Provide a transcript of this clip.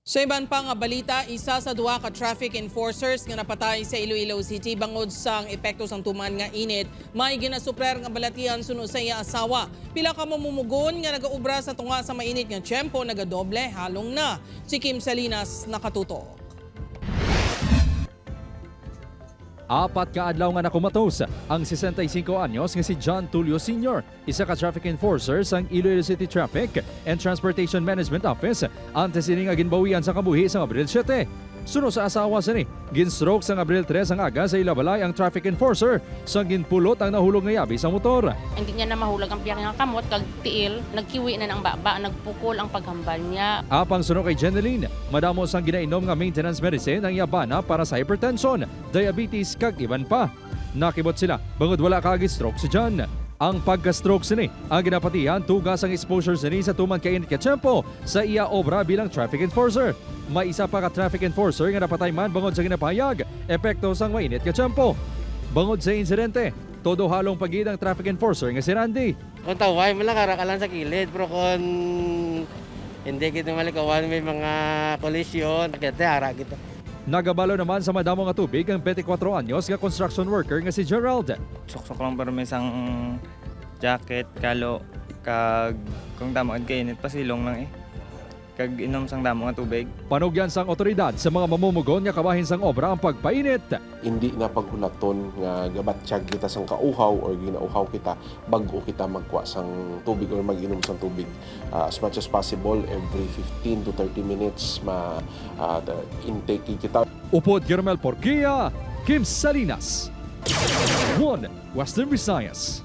Sa iban pang balita, isa sa duha ka traffic enforcers nga napatay sa Iloilo City bangod sang epekto sang tuman nga init, may ginasuprer nga balatian suno sa iya asawa. Pila ka mamumugon nga nagaubra sa tunga sa mainit nga tiyempo nagadoble halong na. Si Kim Salinas nakatutok. Apat ka adlaw nga nakumatos ang 65 anyos nga si John Tulio Sr., isa ka traffic enforcer sang Iloilo City Traffic and Transportation Management Office, antes ini nga ginbawian sa kabuhi sa Abril 7. Suno sa asawa sini, ginstroke sang Abril 3 ang aga sa ilabalay ang traffic enforcer sa ginpulot ang nahulog nga yabi sa motor. Hindi niya na mahulag ang piyak nga kamot, kag tiil, nagkiwi na ng baba, nagpukol ang paghambal niya. Apang suno kay Jeneline, madamo sang ginainom nga maintenance medicine ang yabana para sa hypertension, diabetes kag iban pa. Nakibot sila bangod wala kag-stroke si John. Ang pagka-stroke sini ang ginapatihan tugas ang exposure sini sa tuman kainit ka tiyempo sa iya obra bilang traffic enforcer. May isa pa ka traffic enforcer nga napatay man bangod sa ginapahayag epekto sang mainit ka tiyempo. Bangod sa insidente, todo halong pagid ang traffic enforcer nga si Randy. Kung taway, malakarakan sa kilid. Pero kung hindi kita malikawan, may mga kolisyon, kita hara kita. Nagabalo naman sa madamo nga tubig ang 24 anyos nga construction worker nga si Gerald. Suksok lang pero may isang jacket, kalo, kag kung damo kay init pasilong lang kag inom sang damo nga tubig. Panugyan sang otoridad sa mga mamumugon nga kabahin sang obra ang pagpainit. Hindi na paghulaton nga gabatsyag kita sang kauhaw or ginauhaw kita bago kita magkuha sang tubig or mag-inom sang tubig. As much as possible, every 15 to 30 minutes intake kita. Upod Germel Porquia, Kim Salinas, 1 Western Visayas.